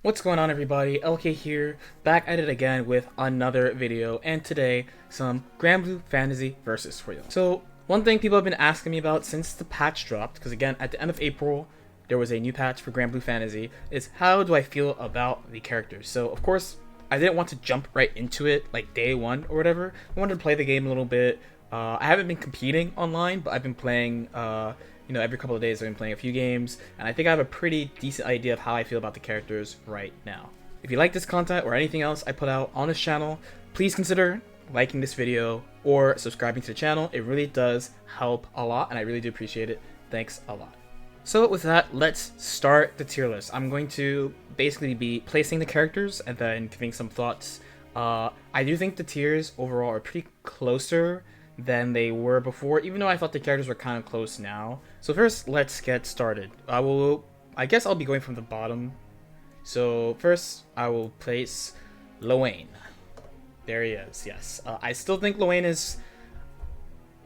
What's going on, everybody? LK here, back at it again with another video, and today some Granblue Fantasy Versus for you. So one thing people have been asking me about since the patch dropped, because again at the end of April there was a new patch for Granblue Fantasy, is how do I feel about the characters. So of course I didn't want to jump right into it like day one or whatever. I wanted to play the game a little bit. I haven't been competing online, but I've been playing every couple of days I've been playing a few games, and I think I have a pretty decent idea of how I feel about the characters right now. If you like this content or anything else I put out on this channel, please consider liking this video or subscribing to the channel. It really does help a lot, and I really do appreciate it. Thanks a lot. So with that, let's start the tier list. I'm going to basically be placing the characters and then giving some thoughts. I do think the tiers overall are pretty closer than they were before, even though I thought the characters were kind of close now. So first, let's get started. I guess I'll be going from the bottom. So first, I will place Lowain. There he is, yes. I still think Lowain is,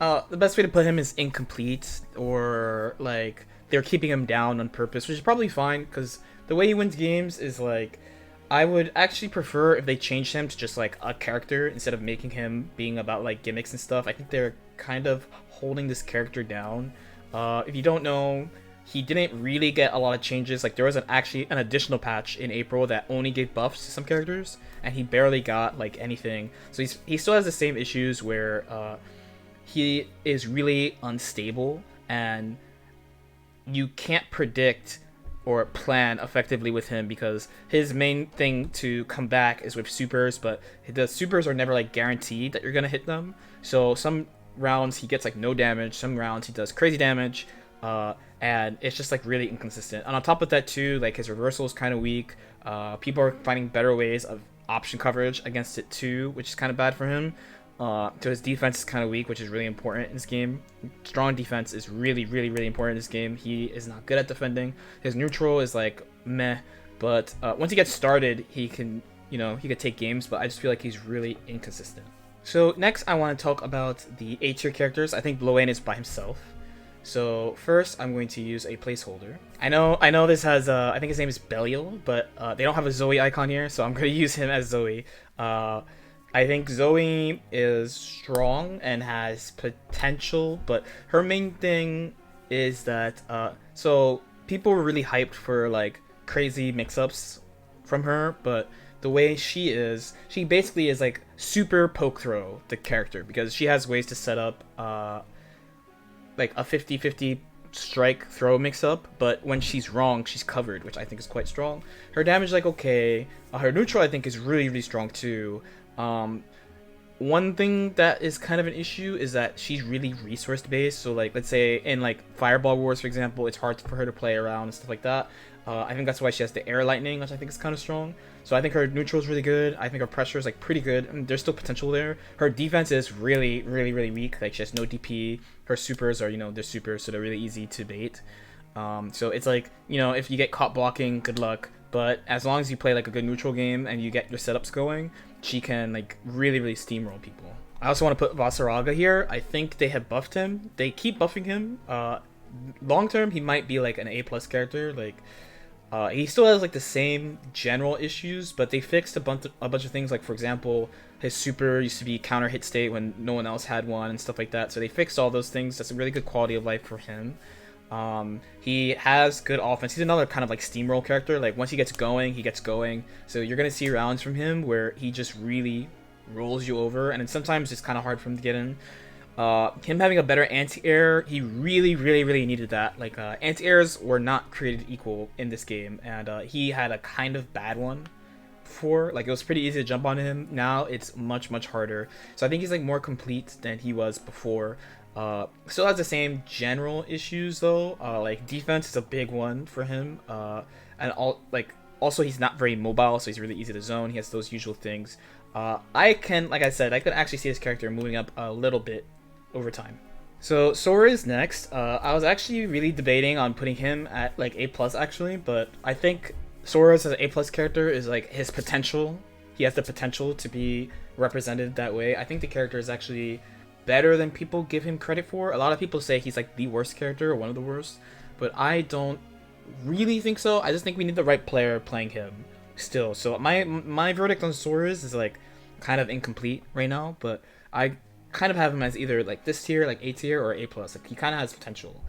the best way to put him is incomplete, or like, they're keeping him down on purpose, which is probably fine, because the way he wins games is like, I would actually prefer if they changed him to just like a character instead of making him being about like gimmicks and stuff. I think they're kind of holding this character down. If you don't know, he didn't really get a lot of changes. Like there was actually an additional patch in April that only gave buffs to some characters, and he barely got like anything. So he still has the same issues where he is really unstable, and you can't predict or plan effectively with him because his main thing to come back is with supers, but the supers are never like guaranteed that you're gonna hit them. So some rounds he gets like no damage, some rounds he does crazy damage, and it's just like really inconsistent. And on top of that too, like his reversal is kind of weak. People are finding better ways of option coverage against it too, which is kind of bad for him. So his defense is kind of weak, which is really important in this game. Strong defense is really important in this game. He is not good at defending. His neutral is like meh, but once he gets started, he can take games, but I just feel like he's really inconsistent. So next, I want to talk about the A tier characters. I think Lowain is by himself. So first, I'm going to use a placeholder. I know this has I think his name is Belial, but they don't have a Zoe icon here, so I'm going to use him as Zoe. I think Zoe is strong and has potential, but her main thing is that so people were really hyped for like crazy mix-ups from her, but the way she basically is like super poke throw the character, because she has ways to set up like a 50-50 strike throw mix-up, but when she's wrong, she's covered, which I think is quite strong. Her damage like okay, her neutral I think is really strong too. One thing that is kind of an issue is that she's really resource based. So like, let's say in like Fireball Wars, for example, it's hard for her to play around and stuff like that. I think that's why she has the air lightning, which I think is kind of strong. So I think her neutral is really good. I think her pressure is like pretty good. I mean, there's still potential there. Her defense is really weak. Like she has no DP. Her supers are, they're supers, so they're really easy to bait. So it's like, if you get caught blocking, good luck. But as long as you play like a good neutral game and you get your setups going, she can like really steamroll people. I also want to put Vasaraga here. I think they have buffed him. They keep buffing him. Long term, he might be like an A+ character. Like he still has like the same general issues, but they fixed a bunch of things. Like for example, his super used to be counter hit state when no one else had one and stuff like that. So they fixed all those things. That's a really good quality of life for him. He has good offense. He's another kind of like steamroll character. Like once he gets going, he gets going. So you're gonna see rounds from him where he just really rolls you over, and then sometimes it's kind of hard for him to get in. Him having a better anti-air, he really needed that. Like anti-airs were not created equal in this game, and he had a kind of bad one before. Like it was pretty easy to jump on him. Now it's much harder. So I think he's like more complete than he was before. Still has the same general issues though. Like defense is a big one for him, and also he's not very mobile, so he's really easy to zone. He has those usual things. Like I said, I could actually see his character moving up a little bit over time. So Sora is next. I was actually really debating on putting him at like A+ actually, but I think Sora as an A+ character is like his potential. He has the potential to be represented that way. I think the character is actually better than people give him credit for. A lot of people say he's like the worst character or one of the worst, but I don't really think so. I just think we need the right player playing him. still. So my verdict on Soares is like kind of incomplete right now, but I kind of have him as either like this tier, like A tier, or A plus. Like he kind of has potential.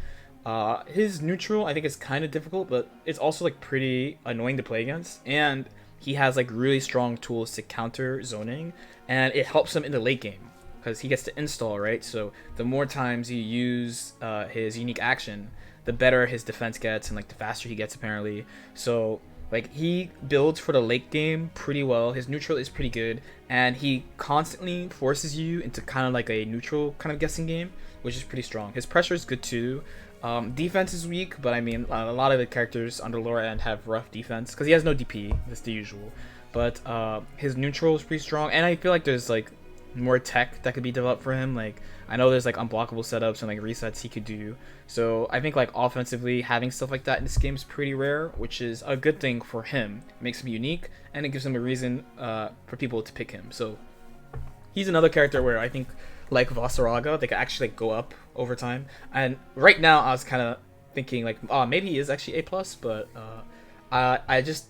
His neutral I think is kind of difficult, but it's also like pretty annoying to play against, and he has like really strong tools to counter zoning, and it helps him in the late game because he gets to install, right? So the more times you use his unique action, the better his defense gets, and like the faster he gets apparently. So like he builds for the late game pretty well. His neutral is pretty good, and he constantly forces you into kind of like a neutral kind of guessing game, which is pretty strong. His pressure is good too. Defense is weak, but I mean a lot of the characters on the lower end have rough defense because he has no DP. That's the usual. But his neutral is pretty strong, and I feel like there's like more tech that could be developed for him. Like I know there's like unblockable setups and like resets he could do. So I think like offensively having stuff like that in this game is pretty rare, which is a good thing for him. It makes him unique, and it gives him a reason for people to pick him. So he's another character where I think like Vasaraga, they could actually like go up over time. And right now I was kind of thinking like, oh, maybe he is actually A plus, but I just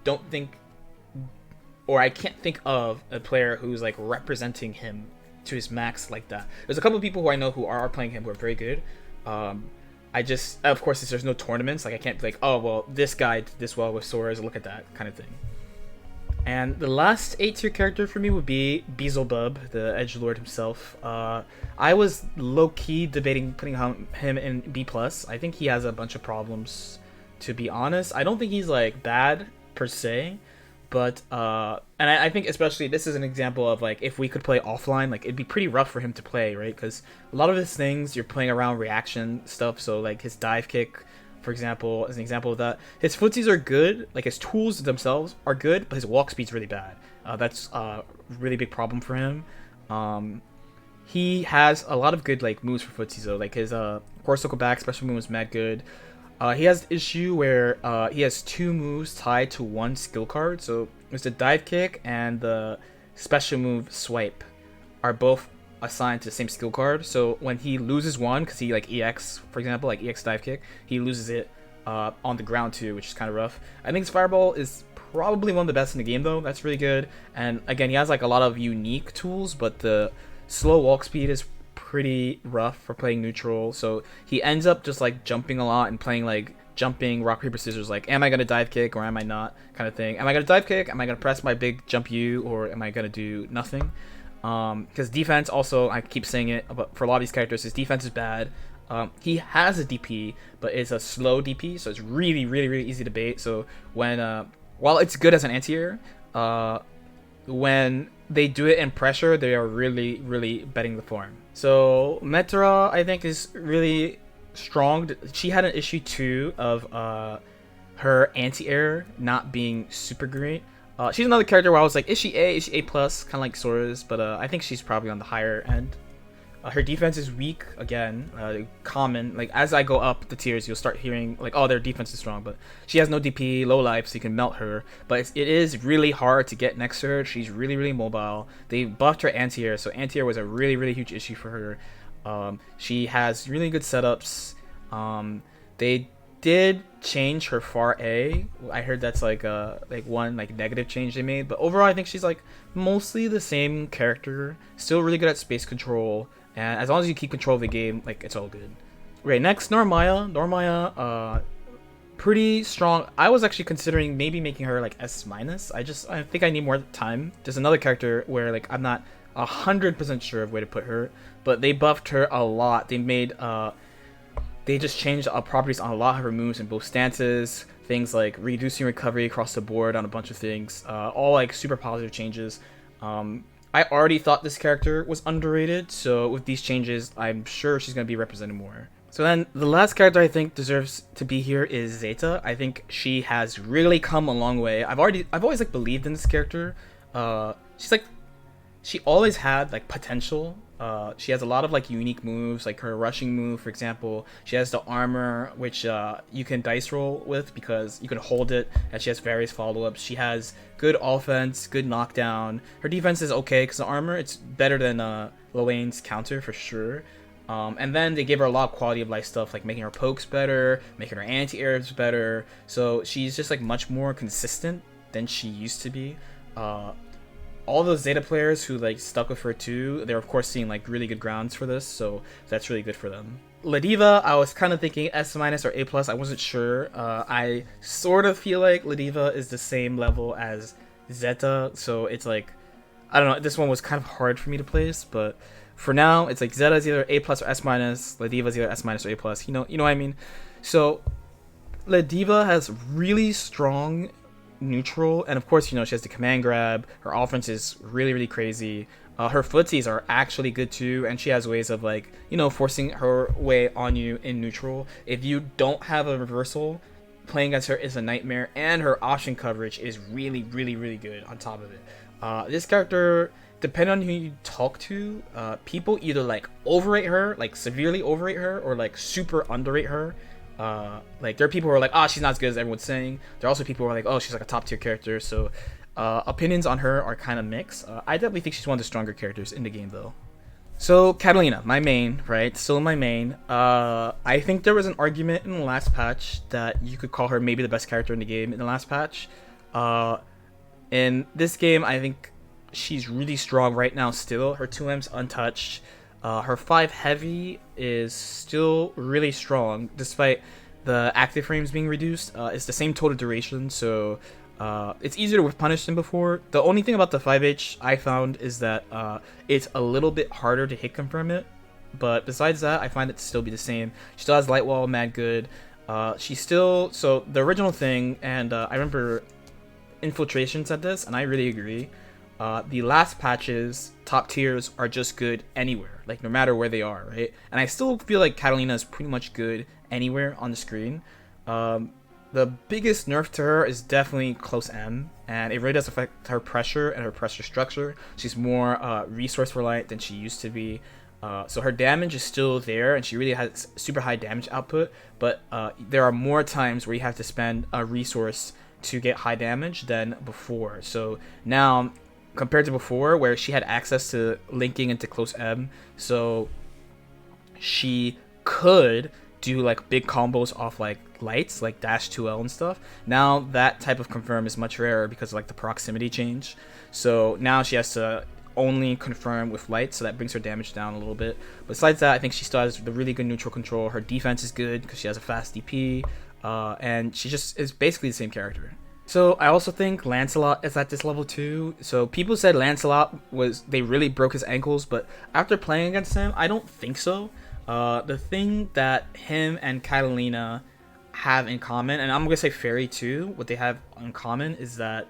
don't think, or I can't think of a player who's like representing him to his max like that. There's a couple of people who I know who are playing him who are very good. I just, of course, since there's no tournaments, like I can't be like, oh well, this guy did this well with Soares, look at that kind of thing. And the last A tier character for me would be Beelzebub, the edgelord himself. I was low-key debating putting him in B+. I think he has a bunch of problems, to be honest. I don't think he's like bad per se, but and I think especially this is an example of like if we could play offline, like it'd be pretty rough for him to play, right? Because a lot of his things you're playing around reaction stuff. So like his dive kick, for example, as an example of that. His footsies are good, like his tools themselves are good, but his walk speed's really bad. That's a really big problem for him. He has a lot of good like moves for footsies though, like his core circle back special move is mad good. He has the issue where he has two moves tied to one skill card. So there's the dive kick and the special move swipe are both assigned to the same skill card. So when he loses one, because he like EX, for example, like EX dive kick, he loses it on the ground too, which is kind of rough. I think his fireball is probably one of the best in the game though. That's really good. And again, he has like a lot of unique tools, but the slow walk speed is pretty rough for playing neutral. So he ends up just like jumping a lot and playing like jumping rock paper scissors, like am I gonna dive kick or am I not kind of thing. Am I gonna dive kick, am I gonna press my big jump U, or am I gonna do nothing? Because defense also, I keep saying it, but for a lot of these characters his defense is bad. He has a DP, but it's a slow DP, so it's really easy to bait. So when while it's good as an anti-air, when they do it in pressure, they are really betting the farm. So Metra I think is really strong. She had an issue too of her anti-air not being super great. She's another character where I was like, is she A? Is she A plus? Kind of like Soares, but I think she's probably on the higher end. Her defense is weak, again, common. Like as I go up the tiers, you'll start hearing like, oh, their defense is strong, but she has no DP, low life, so you can melt her. But it is really hard to get next to her. She's really mobile. They buffed her anti-air, so anti-air was a really huge issue for her. She has really good setups. They did change her far A. I heard that's like one like negative change they made, but overall I think she's like mostly the same character, still really good at space control, and as long as you keep control of the game, like it's all good. Right, next Normaya, pretty strong. I was actually considering maybe making her like S minus. I think I need more time. There's another character where like I'm not 100% sure of where to put her, but they buffed her a lot. They just changed properties on a lot of her moves in both stances, things like reducing recovery across the board on a bunch of things, all like super positive changes. I already thought this character was underrated, so with these changes, I'm sure she's going to be represented more. So then the last character I think deserves to be here is Zeta. I think she has really come a long way. I've always like believed in this character. She always had like potential. She has a lot of like unique moves, like her rushing move, for example. She has the armor, which you can dice roll with because you can hold it, and she has various follow-ups. She has good offense, good knockdown. Her defense is okay because the armor, it's better than Loane's counter for sure. And then they gave her a lot of quality of life stuff, like making her pokes better, making her anti-airs better. So she's just like much more consistent than she used to be. All those Zeta players who like stuck with her too, they're of course seeing like really good grounds for this, so that's really good for them. Ladiva, I was kind of thinking S- or A+. I wasn't sure. I sort of feel like Ladiva is the same level as Zeta, so it's like, I don't know, this one was kind of hard for me to place, but for now, it's like Zeta is either A+ or S-, Ladiva is either S- or A+, you know what I mean? So, Ladiva has really strong neutral, and of course, you know, she has the command grab, her offense is really, really crazy. Her footsies are actually good too, and she has ways of like, you know, forcing her way on you in neutral. If you don't have a reversal, playing against her is a nightmare, and her option coverage is really, really, really good on top of it. This character, depending on who you talk to, people either like overrate her, like severely overrate her, or like super underrate her. Like there are people who are like, she's not as good as everyone's saying. There are also people who are like, oh, she's like a top tier character. So opinions on her are kind of mixed. I definitely think she's one of the stronger characters in the game though. So Catalina, my main, right? Still my main. I think there was an argument in the last patch that you could call her maybe the best character in the game in the last patch. In this game, I think she's really strong right now still. Her 2M's untouched. Her 5 heavy is still really strong despite the active frames being reduced. It's the same total duration, so it's easier to whiff punish than before. The only thing about the 5H I found is that it's a little bit harder to hit confirm it, but besides that, I find it to still be the same. She still has light wall, mad good. She's still, so the original thing, and I remember Infiltration said this, and I really agree. The last patches, top tiers are just good anywhere, like no matter where they are, right? And I still feel like Catalina is pretty much good anywhere on the screen. The biggest nerf to her is definitely close M, and it really does affect her pressure and her pressure structure. She's more resource reliant than she used to be. So her damage is still there, and she really has super high damage output, but there are more times where you have to spend a resource to get high damage than before. So now, compared to before, where she had access to linking into close M, so she could do like big combos off like lights, like dash 2L and stuff. Now that type of confirm is much rarer because of like the proximity change. So now she has to only confirm with light, so that brings her damage down a little bit. Besides that, I think she still has the really good neutral control. Her defense is good because she has a fast DP, and she just is basically the same character. So I also think Lancelot is at this level too. So people said Lancelot they really broke his ankles, but after playing against him, I don't think so. The thing that him and Catalina have in common, and I'm gonna say Fairy too, what they have in common is that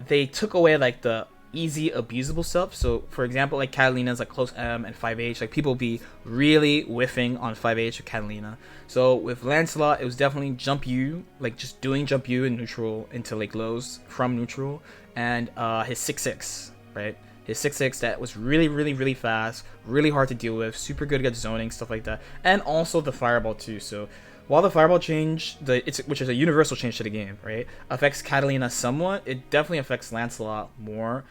they took away like the easy abusable stuff. So for example, like Catalina's like close M and 5H, like people be really whiffing on 5H with Catalina. So with Lancelot, it was definitely jump U, like just doing jump U in neutral into like lows from neutral, and his 6-6, right? His 6-6 that was really, really, really fast, really hard to deal with, super good against zoning, stuff like that, and also the fireball too. So while the fireball change, which is a universal change to the game, right, affects Catalina somewhat, it definitely affects Lancelot more,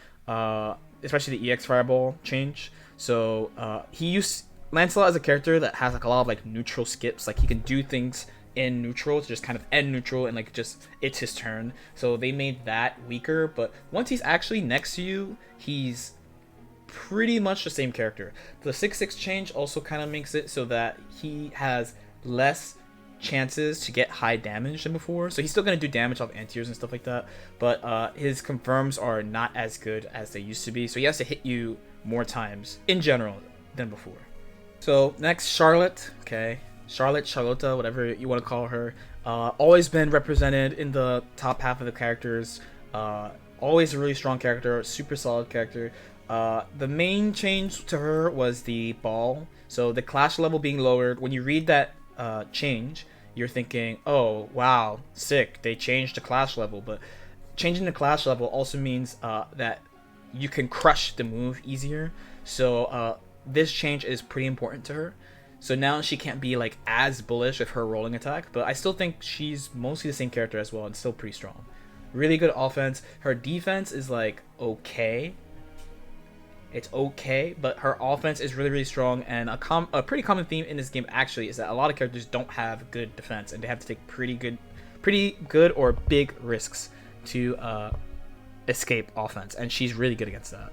especially the EX fireball change. So Lancelot as a character that has like a lot of like neutral skips, like he can do things in neutral to just kind of end neutral and like just it's his turn. So they made that weaker, but once he's actually next to you, he's pretty much the same character. The 6-6 change also kind of makes it so that he has less chances to get high damage than before. So he's still going to do damage off anti-heroes and stuff like that, but his confirms are not as good as they used to be. So he has to hit you more times in general than before. So next, Charlotte. Okay, Charlotta, whatever you want to call her. Always been represented in the top half of the characters. Always a really strong character, super solid character. The main change to her was the ball. So the clash level being lowered. When you read that change, you're thinking, oh wow, sick, they changed the clash level. But changing the clash level also means that you can crush the move easier. So this change is pretty important to her. So now she can't be like as bullish with her rolling attack, but I still think she's mostly the same character as well and still pretty strong. Really good offense. Her defense is like okay. It's okay, but her offense is really, really strong, and a pretty common theme in this game actually is that a lot of characters don't have good defense, and they have to take pretty good pretty good or big risks to escape offense, and she's really good against that.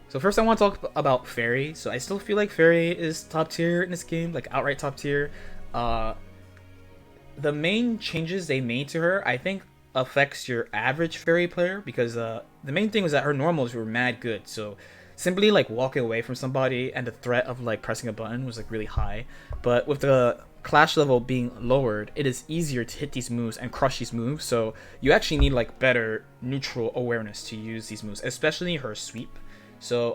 So first I want to talk about Fairy. So I still feel like Fairy is top tier in this game, like outright top tier. The main changes they made to her, I think, affects your average Fairy player, because the main thing was that her normals were mad good. So simply like walking away from somebody and the threat of like pressing a button was like really high. But with the clash level being lowered, it is easier to hit these moves and crush these moves. So you actually need like better neutral awareness to use these moves, especially her sweep. So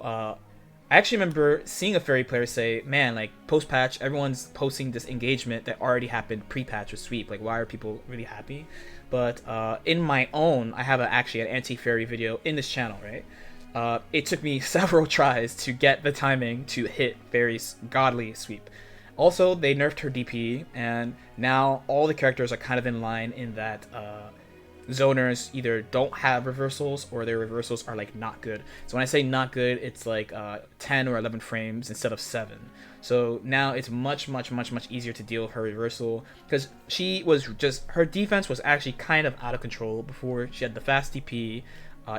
I actually remember seeing a Fairy player say, man, like post-patch, everyone's posting this engagement that already happened pre-patch with sweep. Like, why are people really happy? But in my own, I have actually an anti-Fairy video in this channel, right? It took me several tries to get the timing to hit Fairy's godly sweep. Also, they nerfed her DP, and now all the characters are kind of in line in that zoners either don't have reversals or their reversals are like not good. So when I say not good, it's like 10 or 11 frames instead of 7. So now it's much easier to deal with her reversal, because she was just, her defense was actually kind of out of control before. She had the fast DP.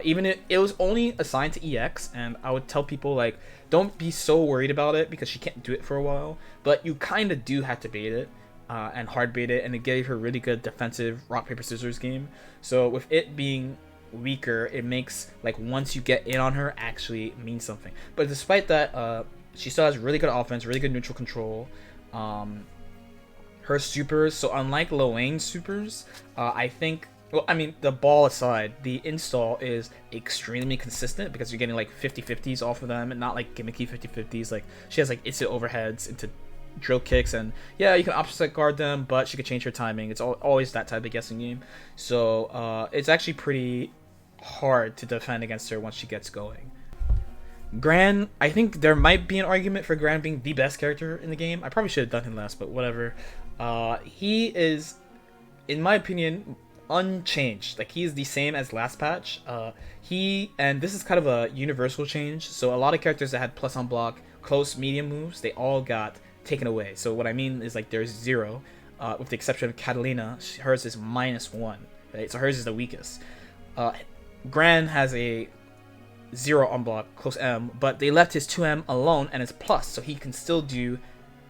Even it was only assigned to EX, and I would tell people like, don't be so worried about it because she can't do it for a while, but you kind of do have to bait it. And hard bait it, and it gave her really good defensive rock paper scissors game. So with it being weaker, it makes like once you get in on her actually mean something. But despite that, she still has really good offense, really good neutral control. Her supers, so unlike Loang's supers, I think, well, I mean, the ball aside, the install is extremely consistent because you're getting like 50-50s off of them and not like gimmicky 50-50s. Like she has like instant overheads into drill kicks, and yeah, you can opposite guard them, but she could change her timing. It's always that type of guessing game. So it's actually pretty hard to defend against her once she gets going. Gran, I think there might be an argument for Gran being the best character in the game. I probably should have done him last, but whatever. He is, in my opinion, unchanged. Like, he is the same as last patch. And this is kind of a universal change. So a lot of characters that had plus on block, close, medium moves, they all got taken away. So what I mean is like there's 0, with the exception of Catalina. Hers is -1, right? So hers is the weakest. Gran has a 0 on block, close M, but they left his 2M alone and it's plus, so he can still do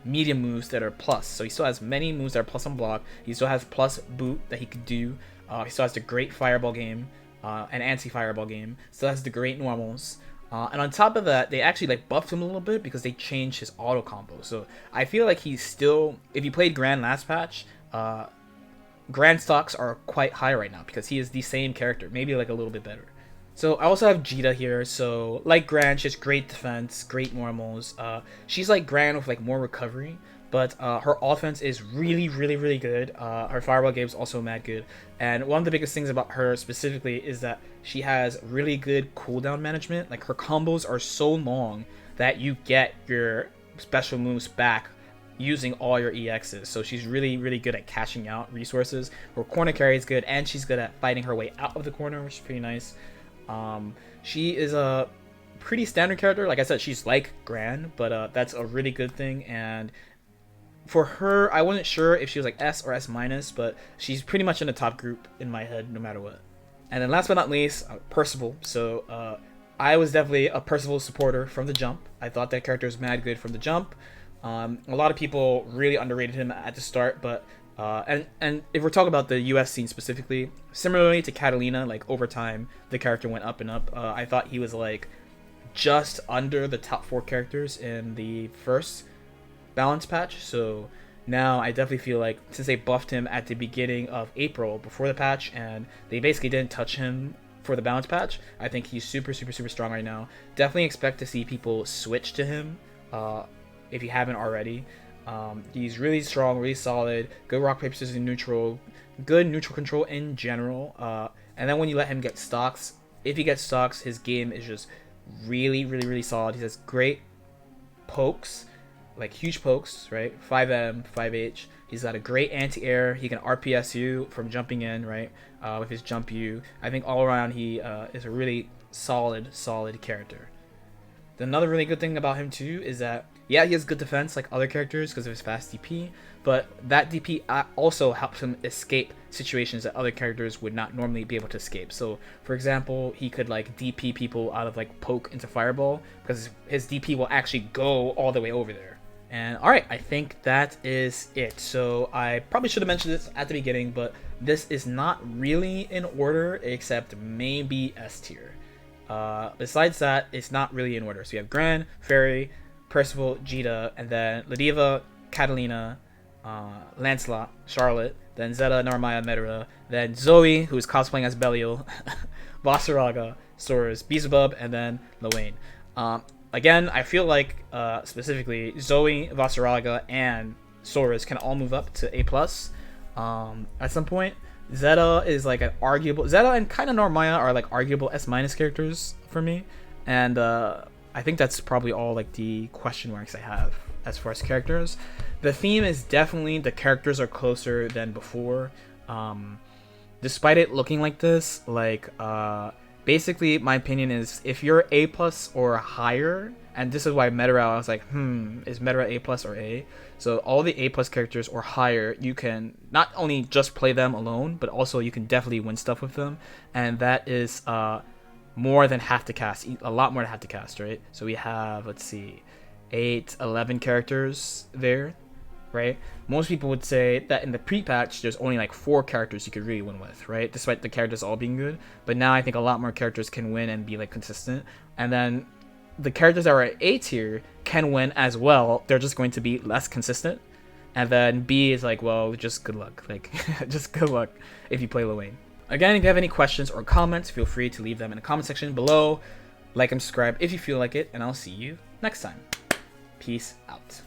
medium moves that are plus. So he still has many moves that are plus on block. He still has plus boot that he could do. He still has the great fireball game, and anti-fireball game. Still has the great normals. And on top of that, they actually like buffed him a little bit because they changed his auto combo. So I feel like he's still, if you played Gran last patch, Gran stocks are quite high right now because he is the same character, maybe like a little bit better. So I also have Jita here. So like Gran, she has great defense, great normals. She's like Gran with like more recovery, but her offense is really good. Her fireball game is also mad good. And one of the biggest things about her specifically is that she has really good cooldown management. Like her combos are so long that you get your special moves back using all your EXs. So she's really good at cashing out resources. Her corner carry is good, and she's good at fighting her way out of the corner, which is pretty nice. She is a pretty standard character. Like I said, she's like Gran, but that's a really good thing. And for her, I wasn't sure if she was like S or S minus, but she's pretty much in the top group in my head no matter what. And then last but not least, Percival. So I was definitely a Percival supporter from the jump. I thought that character was mad good from the jump. A lot of people really underrated him at the start, but and if we're talking about the US scene specifically, similarly to Catalina, like over time the character went up and up. I thought he was like just under the top 4 characters in the first balance patch. So now I definitely feel like since they buffed him at the beginning of April before the patch, and they basically didn't touch him for the balance patch, I think he's super strong right now. Definitely expect to see people switch to him if you haven't already. He's really strong, really solid, good rock paper scissors neutral, good neutral control in general. And then when you let him get stocks, if he gets stocks, his game is just really solid. He has great pokes, like huge pokes, right? 5M, 5H. He's got a great anti-air. He can RPS you from jumping in, right? With his jump U. I think all around he is a really solid character. Another really good thing about him too is that Yeah, he has good defense like other characters because of his fast DP, but that DP also helps him escape situations that other characters would not normally be able to escape. So, for example, he could like DP people out of like poke into fireball because his DP will actually go all the way over there. And alright, I think that is it. So I probably should have mentioned this at the beginning, but this is not really in order except maybe S tier. Besides that, it's not really in order. So you have Gran, Fairy, Percival, Jita, and then Ladiva, Catalina, Lancelot, Charlotte, then Zeta, Narmaya, Medera, then Zoe, who is cosplaying as Belial, Vasaraga, Soras, Beelzebub, and then Lorraine. Again, I feel like specifically Zoe, Vasaraga, and Soras can all move up to A+. At some point. Zeta is like an arguable... Zeta and kind of Narmaya are like arguable S- characters for me. And I think that's probably all like the question marks I have as far as characters. The theme is definitely the characters are closer than before. Despite it looking like this, like basically my opinion is if you're A+ or higher, and this is why Medera, I was like, is Medera A+ or A? So all the A+ characters or higher, you can not only just play them alone, but also you can definitely win stuff with them, and that is more than half the cast, a lot more than half the cast, right? So we have, let's see, 11 characters there, right? Most people would say that in the pre-patch, there's only like 4 characters you could really win with, right? Despite the characters all being good. But now I think a lot more characters can win and be like consistent. And then the characters that are at A tier can win as well. They're just going to be less consistent. And then B is like, well, just good luck. Like, just good luck if you play Lorraine. Again, if you have any questions or comments, feel free to leave them in the comment section below. Like and subscribe if you feel like it, and I'll see you next time. Peace out.